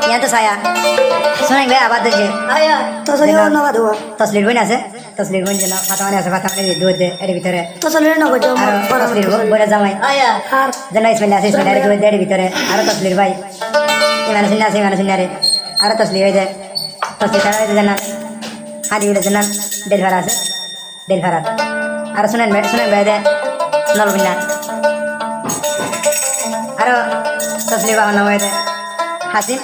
यहाँ तो साया सुनेंगे भाई आवाज दीजिए तो सही हो ना बात हुआ तस्लीर बन আছে तस्लीर बन যেন ফাটামানে আছে ফাটামানে দুধ দে এর ভিতরে तो सही ना बचो আর তসলির বলে জামাই हार যেন ইসমাইল আছে ইসমাইল দুধ দে এর ভিতরে আর তসলির ভাই ইমান সিনা আছে ইমান সিনা রে আর তসলির হয়ে যায় তসলির তারা যেন হাদি উড়ে যেন ডেলভার আছে ডেলভার আর শুনেন ভাই দে নলবিনা আর তসলির বাবা নাম হয়ে হাসিন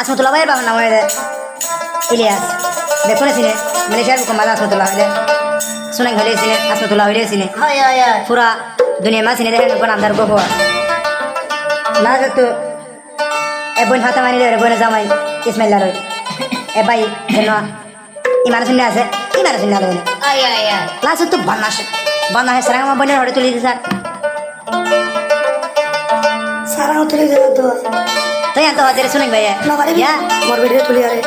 আসমতুল্লাহ ভাইয়ের বাবার নাম হয়ে ইলিয়াস দেখুন সিনে মালয়েশিয়ার হুকুমাত আসমতুল্লাহ হইলে শুনেন হইলে সিনে আসমতুল্লাহ হইলে সিনে পুরা দুনিয়া মা সিনে দেখেন কোন আমদার গোপা না তো এ বোন হাতে মানি রে বোন জামাই ইসমাইল লাল এ ভাই যেন ইমান শুনে আছে ইমান শুনে আলো লাস্ট তো বানাস সারা আমার বোনের হড়ে তুলি স্যার सारा तुली दे तो तो यहाँ तो हाजिर सुनेंगे भैया ना बारे या मोर बेटे तुली अरे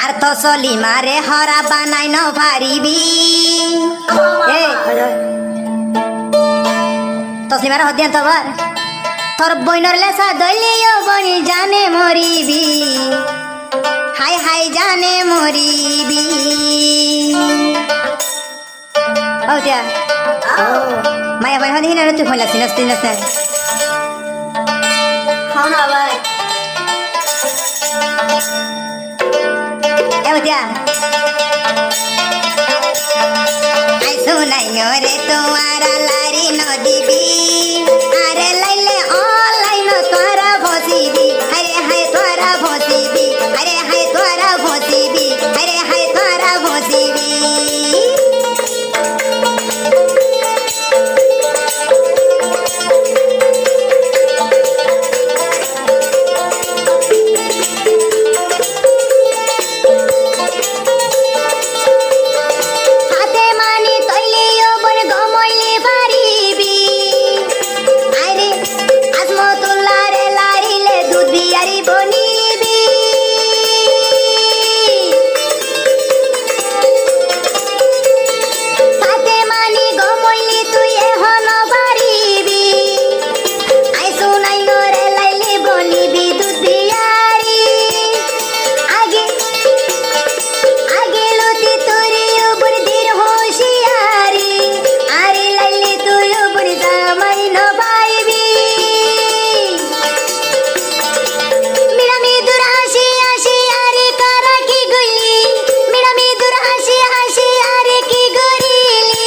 আর তো চলি মারে হরা বানাই ন পারিবি এ তসলি মারে হদিয়ান তোর তোর বইনর লেসা দলিও বনি জানে মরিবি হাই হাই জানে মরিবি ও তিয়া মায়া ভাই হদি না তুই হইলা সিনাস তিনাস না खाना भाई এ তিয়া আই শুনাই রে তোমারা লারি নদীবি আরে লাইলে অনলাইন তোরা ভসিবি আরে হাই তোরা ভসিবি আরে হাই তোরা ভসিবি আরে হাই তোরা ভসিবি হাতে মানি তৈলিও বন গমইলে পারিবি আরে আসমতুল্লাহ রে লারিলে দুধ বিয়ারি বনিবি হাতে মানি গমইলে তুই এখন পারিবি আই শুনাই রে লাইলে বনিবি দুধ বিয়ারি আগে আগে লতি তোরে উপর দের হোশিয়ারি আরে লাইলে তুই উপর জামাই ন পাইবি মিরামি দূর হাসি হাসি আরে কারা কি গইলি মিরামি দূর হাসি হাসি আরে কি গরিলি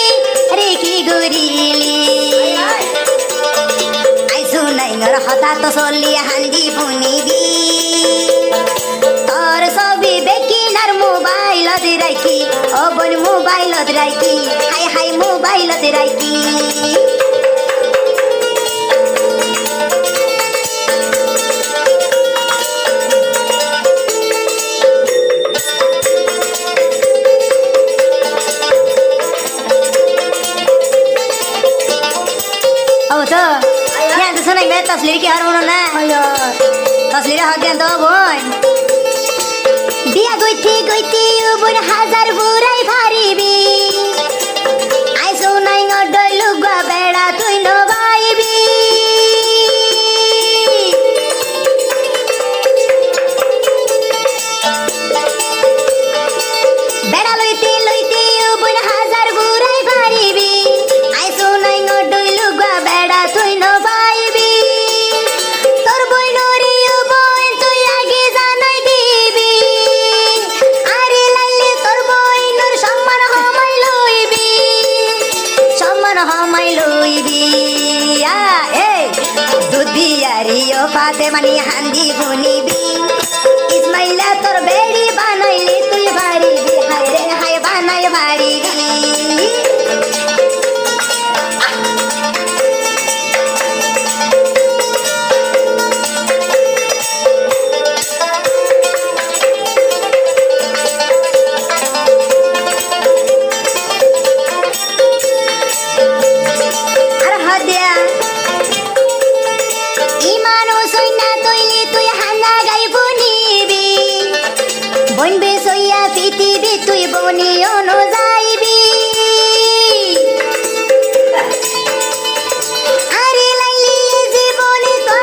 রে কি গরিলি আই শুনাই নর হঠাৎ চলি হান্দি ফুনিবি তোর ছবি বেকিনার মোবাইলত রাখি ও বোন মোবাইলত রাখি হাই হাই মোবাইলত রাখি ও তো यहाँ तो सुनेंगे तस्लीर की हर उन्होंने तस्लीर हाथ दिया तो बोल বিয়া গইতি উপর হাজার বুড়াই ভারিবি আই শুনাই ডইলু গা বেড়া তুই নবাইবি বেড়া লইতে উপর হাজার বুড়াই ভারিবি আই শুনাই ডইলু গা বেড়া তুই নবাইবি তোর বই নরিও বই তুই আগে জানাই দিবি আরে লাইলে তোর বই নর সম্মান হমাই লইবি আ এ দুধ বিয়ারিও পাতে মানি হান্দি বুনিবি ইসমাইলা তোর বেড়ি বানাইলে তুই ভারিবি হায় রে হায় বানাই ভারিবি আর হদিয়া ইমানো সইনা তৈলি তুই হানা গাই বনিবি বনবে সইয়া পৃথিবী তুই বনিও ন যাইবি আরে লাইলি জীবনে তো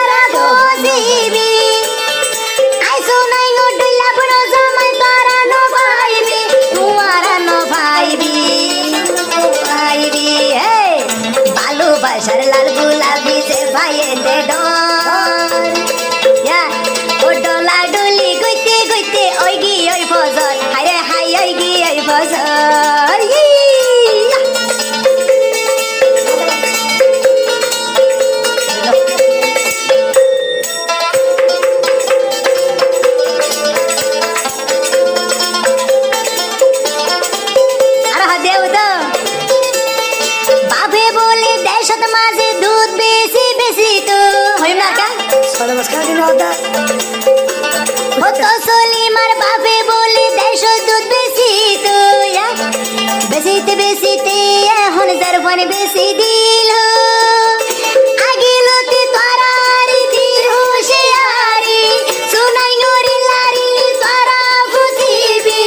মহিম না কা সারা মাস খাওয়া দিন হতা তো সলিমার বাপে বলে দেশ দুধ বেশি তো বেশিতে বেশিতে এখন জারফান বেশি দিল আগে লতে তোরারি দিল হুশিয়ারি সুনাই নরে লারি তোরা বুঝিবি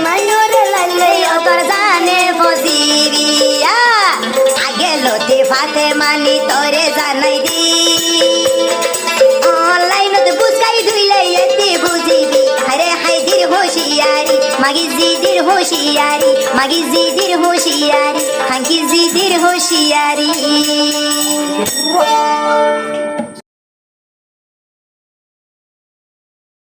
নাই নরে লাইলে তোর জানে বসিবি আগে লতে ফাতে মানি তোরে জানাই দি অনলাইনত বুঝকাই দুইলে এতে বুঝিবি আরে হাইদির হুশিয়ারি মাগি জিদির হুশিয়ারি মাগি জিদির হুশিয়ারি হাঙ্কি জিদির হুশিয়ারি